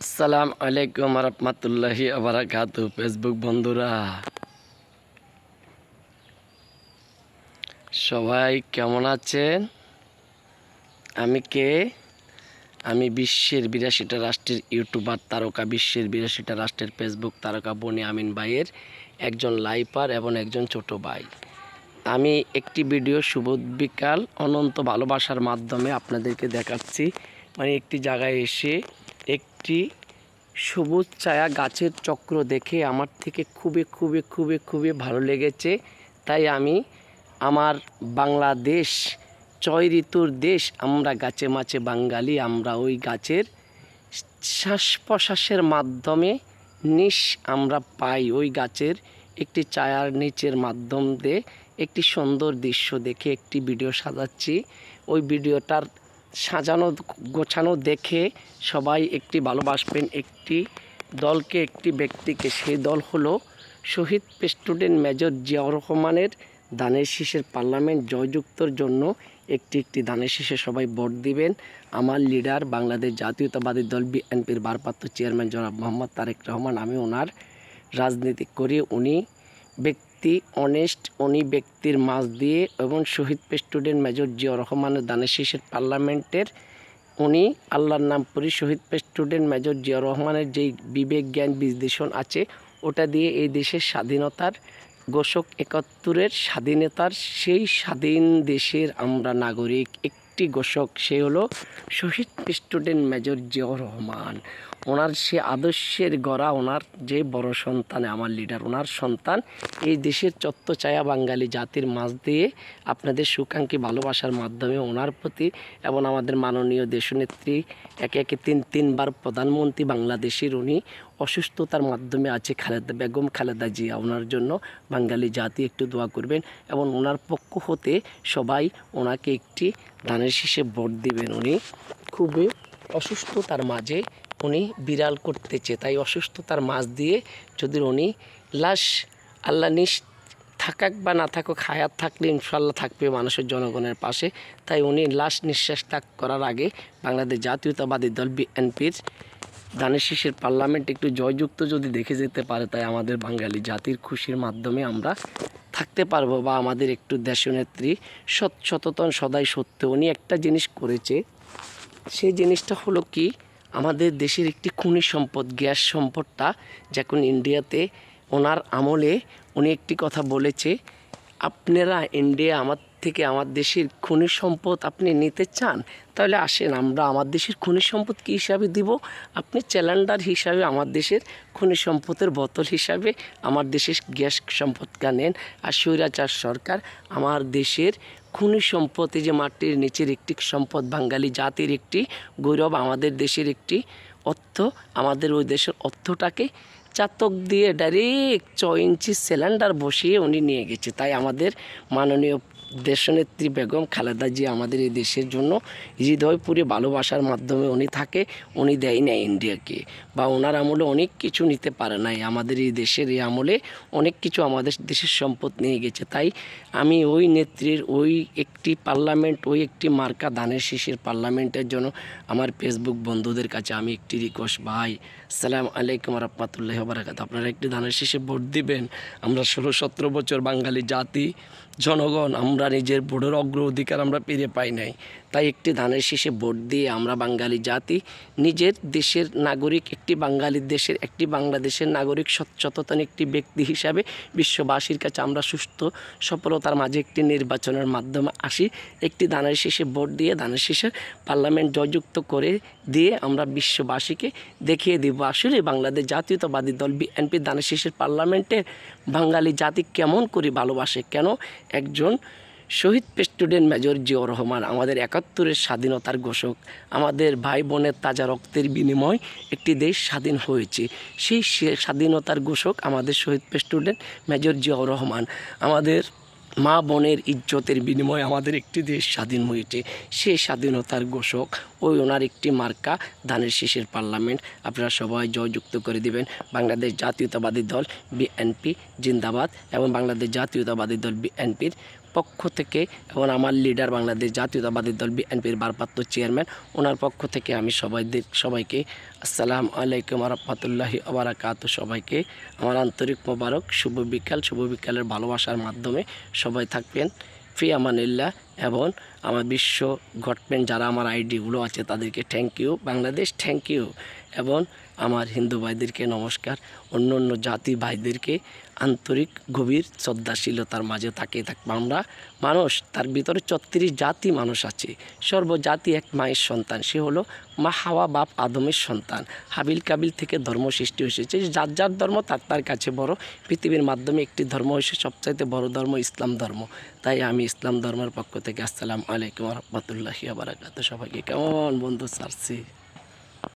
আসসালামু আলাইকুম রহমতুল্লাহি আবরাকাতু। ফেসবুক বন্ধুরা সবাই কেমন আছেন? আমি বিশ্বের ৮২টা রাষ্ট্রের ইউটিউবার তারকা, বিশ্বের ৮২টা রাষ্ট্রের ফেসবুক তারকা বনি আমিন ভাইয়ের একজন লাইপার এবং একজন ছোট ভাই। আমি একটি ভিডিও শুভ বিকাল অনন্ত ভালোবাসার মাধ্যমে আপনাদেরকে দেখাচ্ছি। একটি জায়গায় এসে একটি সবুজ ছায়া গাছের চক্র দেখে আমার থেকে খুবই ভালো লেগেছে। তাই আমি আমার বাংলাদেশ ৬ ঋতুর দেশ, আমরা গাছে মাছে বাঙালি, আমরা ওই গাছের শ্বাস প্রশ্বাসের মাধ্যমে আমরা পাই। ওই গাছের একটি ছায়ার নিচের মাধ্যম দিয়ে একটি সুন্দর দৃশ্য দেখে একটি ভিডিও সাজাচ্ছি। ওই ভিডিওটার সাজানো গোছানো দেখে সবাই একটি ভালোবাসবেন, একটি দলকে, একটি ব্যক্তিকে। সেই দল হলো শহীদ প্রেসিডেন্ট মেজর জিয়াউর রহমানের ধানের শীষের পার্লামেন্ট জয়যুক্তর জন্য একটি ধানের শীষে সবাই ভোট দিবেন। আমার লিডার বাংলাদেশ জাতীয়তাবাদী দল বিএনপির ভারপ্রাপ্ত চেয়ারম্যান জনাব মোহাম্মদ তারেক রহমান। আমি ওনার রাজনীতি করি। উনি ব্যক্তি অনেস্ট, উনি ব্যক্তির মাঝ দিয়ে এবং শহীদ প্রেসিডেন্ট মেজর জিয়াউর রহমানের ধানের শীষের পার্লামেন্টের উনি আল্লাহর নাম পড়ি, শহীদ প্রেসিডেন্ট মেজর জিয়াউর রহমানের যেই বিবেক জ্ঞান বিশ্লেষণ আছে ওটা দিয়ে এই দেশের স্বাধীনতার ঘোষক, ৭১-এর স্বাধীনতার সেই স্বাধীন দেশের আমরা নাগরিক, একটি ঘোষক, সে হলো শহীদ প্রেসিডেন্ট মেজর জিয়াউর রহমান। ওনার সে আদর্শের গড়া, ওনার যে বড় সন্তান আমার লিডার, ওনার সন্তান এই দেশের ছায়া বাঙালি জাতির মাঝ দিয়ে আপনাদের সুকাঙ্ক্ষী ভালোবাসার মাধ্যমে ওনার প্রতি এবং আমাদের মাননীয় দেশনেত্রী একে তিনবার প্রধানমন্ত্রী বাংলাদেশের, উনি অসুস্থতার মাধ্যমে আছে বেগম খালেদা জিয়া। ওনার জন্য বাঙালি জাতি একটু দোয়া করবেন এবং ওনার পক্ষ হতে সবাই ওনাকে একটি ধানের শীষে ভোট দিবেন। উনি খুবই অসুস্থতার মাঝে উনি বিড়াল করতেছে, তাই অসুস্থতার মাঝ দিয়ে যদি উনি লাশ আল্লাহ থাকাক বা না থাকুক, হায়াত থাকলে ইনশাল্লাহ থাকবে মানুষের জনগণের পাশে। তাই উনি লাশ নিঃশ্বাস ত্যাগ করার আগে বাংলাদেশ জাতীয়তাবাদী দল বিএনপির ধানের শীষের পার্লামেন্ট একটু জয়যুক্ত যদি দেখে যেতে পারে, তাই আমাদের বাঙালি জাতির খুশির মাধ্যমে আমরা থাকতে পারবো। বা আমাদের একটু দেশনেত্রী সচেতন, সদাই সত্য, উনি একটা জিনিস করেছে। সেই জিনিসটা হলো কি, আমাদের দেশের একটি খনিজ সম্পদ, গ্যাস সম্পদটা যখন ইন্ডিয়াতে ওনার আমলে উনি একটি কথা বলেছে, আপনারা ইন্ডিয়া আমার থেকে আমার দেশের খনিজ সম্পদ আপনি নিতে চান, তাহলে আসেন আমরা আমার দেশের খনিজ সম্পদ কী হিসাবে দিব, আপনি চ্যালেঞ্জার হিসাবে আমার দেশের খনিজ সম্পদের বোতল হিসাবে আমার দেশের গ্যাস সম্পদটা নেন। আর স্বৈরাচার সরকার আমার দেশের খনিজ সম্পদ, এই যে মাটির নিচের একটি সম্পদ, বাঙালি জাতির একটি গৌরব, আমাদের দেশের একটি অর্থ, আমাদের ওই দেশের অর্থটাকে চাতক দিয়ে ডাইরেক্ট ৬ ইঞ্চি সিলিন্ডার বসিয়ে উনি নিয়ে গেছে। তাই আমাদের মাননীয় দেশনেত্রী বেগম খালেদা জিয়া আমাদের এই দেশের জন্য হৃদয়পুরে ভালোবাসার মাধ্যমে উনি থাকে, উনি দেয় না ইন্ডিয়াকে, বা ওনার আমলে অনেক কিছু নিতে পারে নাই। আমাদের এই দেশের এই আমলে অনেক কিছু আমাদের দেশের সম্পদ নিয়ে গেছে। তাই আমি ওই নেত্রীর ওই একটি পার্লামেন্ট, ওই একটি মার্কা ধানের শীষের পার্লামেন্টের জন্য আমার ফেসবুক বন্ধুদের কাছে আমি একটি রিকোয়েস্ট, ভাই আসসালামু আলাইকুম রহমতুল্লাহি ওয়া বারাকাতুহু, আপনারা একটি ধানের শীষে ভোট দিবেন। আমরা ১৬-১৭ বছর বাঙালি জাতি জনগণ, আমরা নিজের ভোটের অগ্রাধিকার আমরা পেরে পাই নাই। তাই একটি ধানের শীষে ভোট দিয়ে আমরা বাঙালি জাতি নিজের দেশের নাগরিক, একটি বাঙালির দেশের, একটি বাংলাদেশের নাগরিক, সচেতন একটি ব্যক্তি হিসাবে বিশ্ববাসীর কাছে আমরা সুস্থ সফলতার মাঝে একটি নির্বাচনের মাধ্যমে আসি। একটি ধানের শীষে ভোট দিয়ে ধানের শীষের পার্লামেন্ট জয়যুক্ত করে দিয়ে আমরা বিশ্ববাসীকে দেখিয়ে দিব আসলে বাংলাদেশ জাতীয়তাবাদী দল বিএনপি ধানের শীষের পার্লামেন্টে বাঙালি জাতি কেমন করে ভালোবাসে, কেন একজন শহীদ প্রেসিডেন্ট মেজর জিয়াউর রহমান আমাদের ৭১-এর স্বাধীনতার ঘোষক, আমাদের ভাই বোনের তাজা রক্তের বিনিময় একটি দেশ স্বাধীন হয়েছে। সেই স্বাধীনতার ঘোষক আমাদের শহীদ প্রেসিডেন্ট মেজর জিয়াউর রহমান, আমাদের মা বোনের ইজ্জতের বিনিময়ে আমাদের একটি দেশ স্বাধীন হয়েছে। সেই স্বাধীনতার ঘোষক ওই ওনার একটি মার্কা ধানের শীষের পার্লামেন্ট, আপনারা সবাই জয়যুক্ত করে দিবেন। বাংলাদেশ জাতীয়তাবাদী দল বিএনপি জিন্দাবাদ এবং বাংলাদেশ জাতীয়তাবাদী দল বিএনপির পক্ষ থেকে এবং আমার লিডার বাংলাদেশ জাতীয়তাবাদী দল বিএনপির ভারপ্রাপ্ত চেয়ারম্যান, ওনার পক্ষ থেকে আমি সবাইকে আসসালামু আলাইকুম রহমতুল্লাহি ওবারাকাতুহু। সবাইকে আমার আন্তরিক মোবারক, শুভ বিকালের ভালোবাসার মাধ্যমে সবাই থাকবেন ফি আমানিল্লাহ। এবং আমার বিশ্ব গভর্নমেন্ট যারা আমার আইডিগুলো আছে তাদেরকে thank you, Bangladesh thank you. এবং আমার হিন্দু ভাইদেরকে নমস্কার, অন্য অন্য জাতি ভাইদেরকে আন্তরিক গভীর শ্রদ্ধাশীলতার মাঝে থাকবো আমরা। মানুষ, তার ভিতরে ৩৬ জাতি মানুষ আছে, সর্বজাতি এক মায়ের সন্তান, সে হলো মা হাওয়া বাপ আদমের সন্তান। হাবিল কাবিল থেকে ধর্ম সৃষ্টি হয়েছে, যার যার ধর্ম তার কাছে বড়। পৃথিবীর মাধ্যমে একটি ধর্ম হয়েছে সবচাইতে বড় ধর্ম, ইসলাম ধর্ম। তাই আমি ইসলাম ধর্মের পক্ষ থেকে আসসালামু আলাইকুম রহমতুল্লাহি ওয়া বারাকাতুহু। সবাইকে কেমন বন্ধু ছাড়ছি।